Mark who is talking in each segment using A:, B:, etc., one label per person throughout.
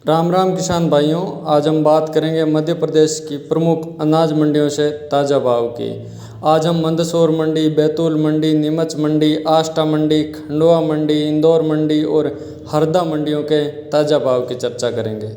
A: राम राम किसान भाइयों, आज हम बात करेंगे मध्य प्रदेश की प्रमुख अनाज मंडियों से ताज़ा भाव की। आज हम मंदसौर मंडी, बैतूल मंडी, नीमच मंडी, आष्टा मंडी, खंडवा मंडी, इंदौर मंडी और हरदा मंडियों के ताज़ा भाव की चर्चा करेंगे।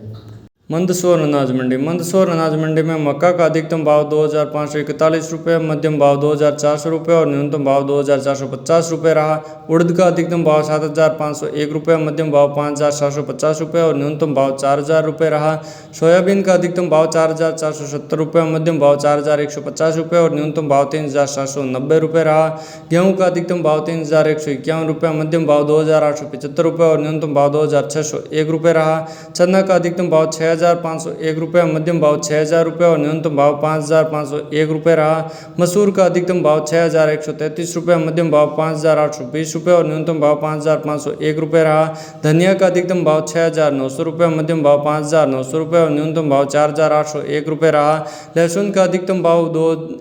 A: मंदसौर अनाज मंडी। मंदसौर अनाज मंडी में मक्का का अधिकतम भाव 2,541 रुपये, मध्यम भाव 2,400 रुपये और न्यूनतम भाव 2,450 रुपये रहा। उड़द का अधिकतम भाव 7,501 रुपये, मध्यम भाव 5,750 रुपये और न्यूनतम भाव 4,000 रुपये रहा। सोयाबीन का अधिकतम भाव 4,470 रुपये, मध्यम भाव 4,150 रुपये और न्यूनतम भाव 3,790 रुपये रहा। गेहूँ का अधिकतम भाव 3,151 रुपये, मध्यम भाव 2,875 रुपये और न्यूनतम भाव 2,601 रुपये रहा। चना का अधिकतम भाव 6,501 रुपये, मध्यम भाव 6,000 रुपये और न्यूनतम भाव 5,501 रुपये रहा। मसूर का अधिकतम भाव 6,133 रुपये, मध्यम भाव 5,820 रुपये और न्यूनतम भाव 5,501 रुपये रहा। धनिया का अधिकतम भाव 6,900 रुपये, मध्यम भाव 5,900 रुपये और न्यूनतम भाव 4,801 रुपये रहा। लहसुन का अधिकतम भाव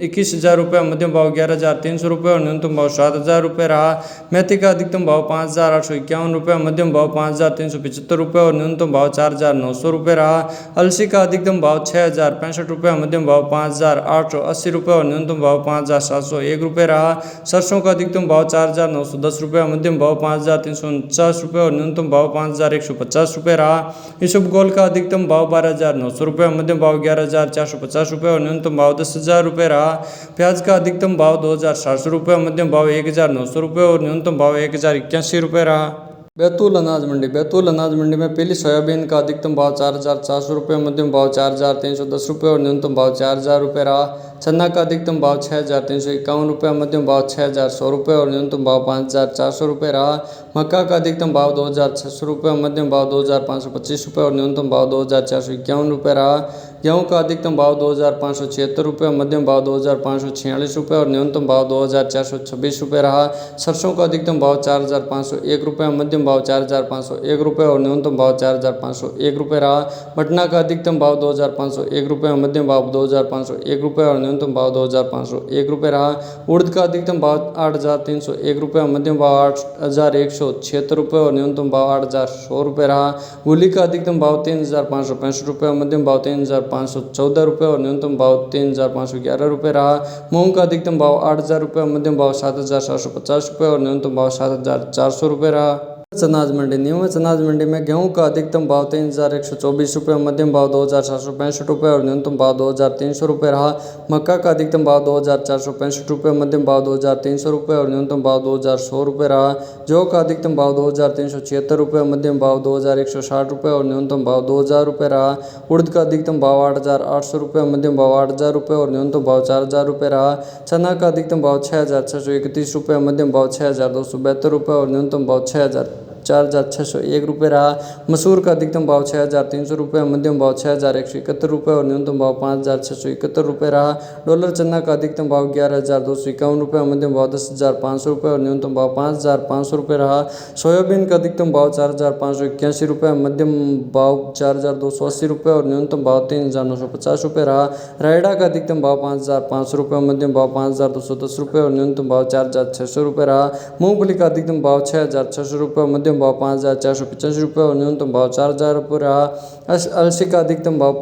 A: 21,000 रुपये, मध्यम भाव 11,300 रुपये और न्यूनतम भाव 7,000 रुपये रहा। मेथी का अधिकतम भाव 5,851 रुपये, मध्यम भाव 5,375 रुपये और न्यूनतम भाव 4,900 रुपये रहा। अलसी का अधिकतम भाव 6,065 रुपये, मध्यम भाव 5,880 रुपये और न्यूनतम भाव 5,701 रुपये रहा। सरसों का अधिकतम भाव 4,910 रुपये, मध्यम भाव 5,349 रुपये और न्यूनतम भाव 5,150 रुपये रहा। इसबगोल का अधिकतम भाव 12,900 रुपये, मध्यम भाव 11,450 रुपये और न्यूनतम भाव 10,000 रुपये रहा। प्याज का अधिकतम भाव 2,700 रुपये, मध्यम भाव 1,900 रुपये और न्यूनतम भाव 1,081 रुपये रहा। बैतूल अनाज मंडी। बैतूल अनाज मंडी में पीली सोयाबीन का अधिकतम भाव 4,400 रुपये, मध्यम भाव 4,310 रुपये और न्यूनतम भाव 4,000 रुपये रहा। चना का अधिकतम भाव 6,351 रुपये, मध्यम भाव 6,100 रुपये और न्यूनतम भाव 5,400 रुपये रहा। मक्का का अधिकतम भाव 2,600 रुपये, मध्यम भाव 2,525 रुपये और न्यूनतम भाव 2,451 रुपये रहा। गेहूँ का अधिकतम भाव 2,576 रुपये, मध्यम भाव 2,546 रुपये और न्यूनतम भाव 2,426 रुपये रहा। सरसों का अधिकतम भाव 4,501 रुपये, मध्यम भाव 4,501 रुपये और न्यूनतम भाव 4,501 रुपये रहा। पटना का अधिकतम भाव 2,501 रुपये, मध्यम भाव 2,501 रुपये और न्यूनतम भाव 2,501 रुपये रहा। उड़द का अधिकतम भाव 8,301 रुपये, मध्यम भाव 8,176 रुपये और न्यूनतम भाव 8,100 रुपये रहा। मूली का अधिकतम भाव 3,565 रुपये, मध्यम भाव 3,514 रुपये और न्यूनतम भाव 3,511 रुपये रहा। मूंग का अधिकतम भाव 8,000 रुपये, मध्यम भाव 7,750 रुपये और न्यूनतम भाव 7,400 रुपये रहा। अनाज मंडी। नीमच अनाज मंडी में गेहूं का अधिकतम भाव 3,124 रुपये, मध्यम भाव 2,765 रुपये और न्यूनतम भाव 2,300 रुपये रहा। मक्का का अधिकतम भाव 2,465 रुपये, मध्यम भाव 2,300 रुपये और न्यूनतम भाव 2,100 रुपये रहा। जौ का अधिकतम भाव 2,376 रुपये, मध्यम भाव 2,160 रुपये और न्यूनतम भाव 2,000 रुपये रहा। उड़द का अधिकतम भाव 8,800 रुपये, मध्यम भाव 8,000 रुपये और न्यूनतम भाव 4,000 रुपये रहा। चना का अधिकतम भाव 6,631 रुपये, मध्यम भाव 6,272 रुपये और न्यूनतम भाव 4,601 रुपये रहा। मसूर का अधिकतम भाव 6,300 रुपये, मध्यम भाव 6,171 रुपये और न्यूनतम भाव 5,671 रुपये रहा। डॉलर चना का अधिकतम भाव 11,251 रुपये, मध्यम भाव 10,500 रुपये और न्यूनतम भाव 5,500 रुपये रहा। सोयाबीन का अधिकतम भाव 4,581 रुपये, मध्यम भाव 4,280 रुपये और न्यूनतम भाव 3,950 रुपये रहा। रायडा का अधिकतम भाव 5,500 रुपये, मध्यम भाव 5,210 रुपये और न्यूनतम भाव 4,600 रुपये रहा। मूंगफली का अधिकतम भाव 6,600 रुपये, मध्यम भाव 5,485 रुपये और न्यूनतम भाव 4,000 रुपये रहा। अलसी का अधिकतम भाव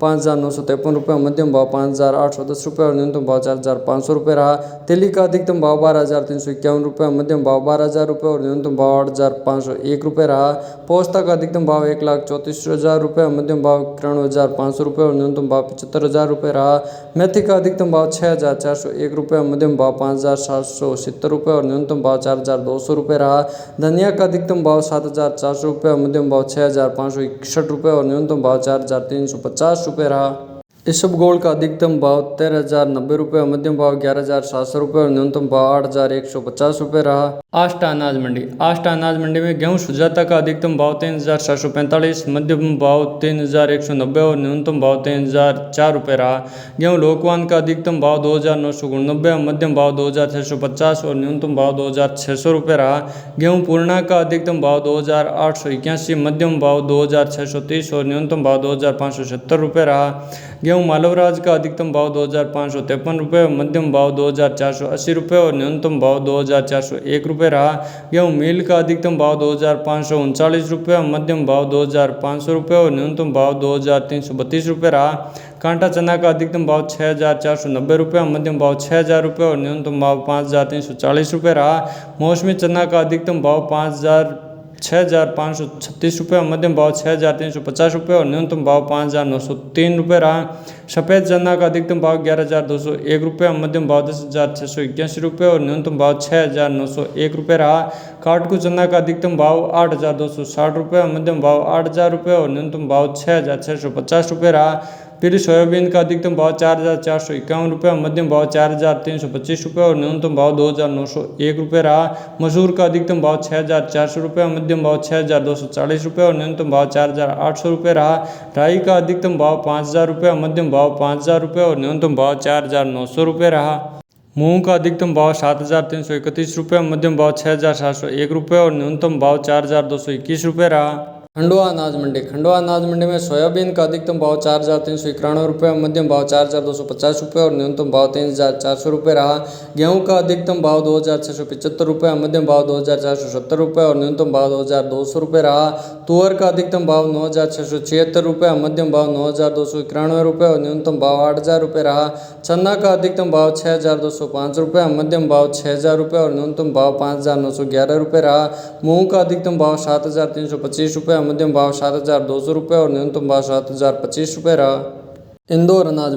A: 5,953 रुपये, मध्यम भाव 5,810 रुपये और न्यूनतम भाव 4,500 रुपये रहा। तेली का अधिकतम भाव 12,351 रुपये, मध्यम भाव 12,000 रुपये और न्यूनतम भाव 8,501 रुपये रहा। पोस्ता का अधिकतम भाव 1,34,000 रुपये, मध्यम भाव 93,500 रुपये और न्यूनतम भाव 75,000 रुपये रहा। मेथी का अधिकतम भाव 6,401 रुपये, मध्यम भाव 5,770 रुपये और न्यूनतम भाव 4,200 रुपये रहा। धनिया का अधिकतम भाव 7,400 रुपये, मध्यम भाव 6,561 रुपये और न्यूनतम भाव 4,350 रुपये रहा। इसबगोल का अधिकतम भाव 13,090 रुपये, मध्यम भाव 11,700 रुपये और न्यूनतम भाव 8,150 रुपये रहा। आष्टा अनाज मंडी। आष्टा अनाज मंडी में गेहूं सुजाता का अधिकतम भाव 3,745, मध्यम भाव 3,190 और न्यूनतम भाव 3,004 रुपये रहा। गेहूं लोकवान का अधिकतम भाव 2,990, मध्यम भाव 2,650 और न्यूनतम भाव 2,600 रुपये रहा। गेहूं पूर्णा का अधिकतम भाव 2,881, मध्यम भाव 2,630 और न्यूनतम भाव 2,570 रुपये रहा। गेहूँ मालवराज का अधिकतम भाव 2,553 रुपये, मध्यम भाव 2,480 रुपये और न्यूनतम भाव 2,401 रुपये रहा। गेहूँ मील का अधिकतम भाव 2,539 रुपये, मध्यम भाव 2,500 रुपये और न्यूनतम भाव 2,332 रुपये रहा। कांटा चना का अधिकतम भाव 6,490 रुपये, मध्यम भाव 6,000 रुपये और न्यूनतम भाव 5,340 रुपये रहा। मौसमी चना का अधिकतम भाव 6,536 रुपये, मध्यम भाव 6,350 रुपये और न्यूनतम भाव 5,903 रुपये रहा। सफ़ेद चना का अधिकतम भाव 11,201 रुपये, मध्यम भाव 10,681 रुपये और न्यूनतम भाव 6,901 रुपये रहा। काटकू चना का अधिकतम भाव 8,260 रुपये, मध्यम भाव 8,000 रुपये और न्यूनतम भाव 6,650 रुपये रहा। फिर सोयाबीन का अधिकतम भाव 4,451 रुपये, मध्यम भाव 4,325 रुपये और न्यूनतम भाव 2,901 रुपये रहा। मसूर का अधिकतम भाव 6,400 रुपये, मध्यम भाव 6,240 रुपये और न्यूनतम भाव 4,800 रुपये रहा। राई का अधिकतम भाव 5,000 रुपये, मध्यम भाव 5,000 रुपये और न्यूनतम भाव 4,900 रुपये रहा। मूंग का अधिकतम भाव 7,331 रुपये, मध्यम भाव 6,701 रुपये और न्यूनतम भाव 4,221 रुपये रहा। खंडवा अनाज मंडी में सोयाबीन का अधिकतम भाव 4,391 रुपये, मध्यम भाव 4,250 रुपये और न्यूनतम भाव 3,400 रुपये रहा। गेहूं का अधिकतम भाव 2,675 रुपये, मध्यम भाव 2,470 रुपये और न्यूनतम भाव 2,200 रुपये रहा। तुअर का अधिकतम भाव 9,676 रुपये, मध्यम भाव 9,291 रुपये और न्यूनतम भाव 8,000 रुपये रहा। चना का अधिकतम भाव 6,205 रुपये, मध्यम भाव 6,000 रुपये और न्यूनतम भाव 5,911 रुपये रहा। मूंग का अधिकतम भाव 7,325 रुपये, मध्यम भाव 7,200 रुपये और न्यूनतम भाव 7,025 रुपये रहा। इंदौर अनाज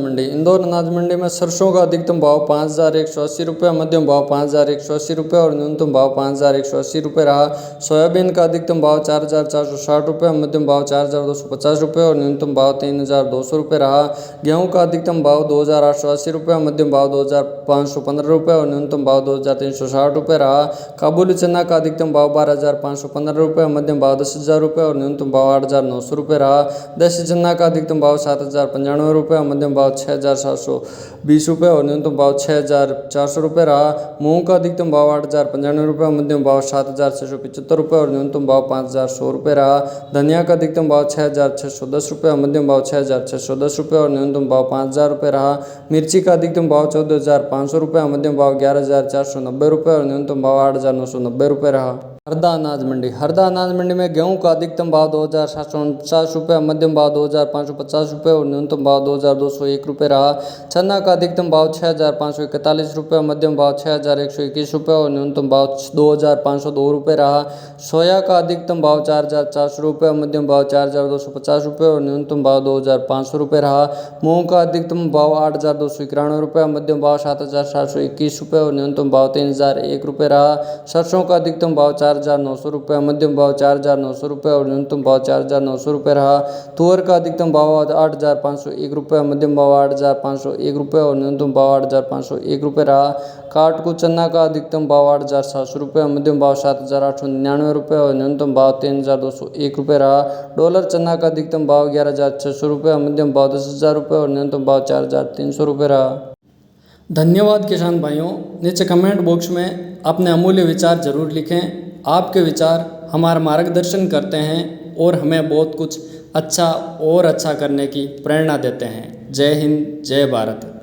A: मंडी में सरसों का अधिकतम भाव 5,180 रुपये, मध्यम भाव 5,180 रुपये और न्यूनतम भाव 5,180 रुपये रहा। सोयाबीन का अधिकतम भाव 4,460 रुपये, मध्यम भाव 4,250 रुपये और न्यूनतम भाव 3,200 रुपये रहा। गेहूं का अधिकतम भाव 2,880 रुपये, मध्यम भाव 2,515 रुपये और न्यूनतम भाव 2,360 रुपये रहा। काबुली चना का अधिकतम भाव 12,515 रुपये, मध्यम भाव 10,000 रुपये और न्यूनतम भाव 8,900 रुपये रहा। देसी चना का अधिकतम भाव 7,095 रुपये, मध्यम भाव 6,720 रुपये और न्यूनतम भाव 6,400 रुपये रहा। मूंग का अधिकतम भाव 8,095 रुपये, मध्यम भाव 7,675 रुपये और न्यूनतम भाव 5,100 रुपये रहा। धनिया का अधिकतम भाव 6,610 रुपये, मध्यम भाव 6,610 रुपये और न्यूनतम भाव 5,000 रुपये रहा। मिर्ची का अधिकतम भाव 14,500 रुपये, मध्यम भाव 11,490 रुपये और न्यूनतम भाव 8,990 रुपये रहा। हरदा अनाज मंडी में गेहूं का अधिकतम भाव 2,749 रुपये, मध्यम भाव 2,550 रुपये और न्यूनतम भाव 2,201 रुपये रहा। चना का अधिकतम भाव 6,541 रुपये, मध्यम भाव 6,121 रुपये और न्यूनतम भाव 2,502 रुपये रहा। सोया का अधिकतम भाव 4,400 रुपये, मध्यम भाव 4,250 रुपये और न्यूनतम भाव 2,500 रुपये रहा। मूंग का अधिकतम भाव 8,291 रुपये, मध्यम भाव 7,721 रुपये और न्यूनतम भाव 3,001 रुपये रहा। सरसों का अधिकतम भाव 4,900 रुपये, मध्यम भाव 4,900 रुपये और न्यूनतम भाव 4,900 रुपये रहा। तुअर का अधिकतम भाव 8,501 रुपये, मध्यम भाव 8,501 रुपये और न्यूनतम भाव 8,501 रुपये रहा। काटकू चना का अधिकतम भाव 8,700 रुपये, मध्यम भाव 7,899 रुपये और न्यूनतम भाव 3,201 रुपये रहा। डॉलर चना का अधिकतम भाव 11,600 रुपये, मध्यम भाव 10,000 रुपये और न्यूनतम भाव 4,300 रुपये रहा। धन्यवाद किसान भाइयों। नीचे कमेंट बॉक्स में अपने अमूल्य विचार जरूर लिखें। आपके विचार हमारा मार्गदर्शन करते हैं और हमें बहुत कुछ अच्छा और अच्छा करने की प्रेरणा देते हैं। जय हिंद, जय भारत।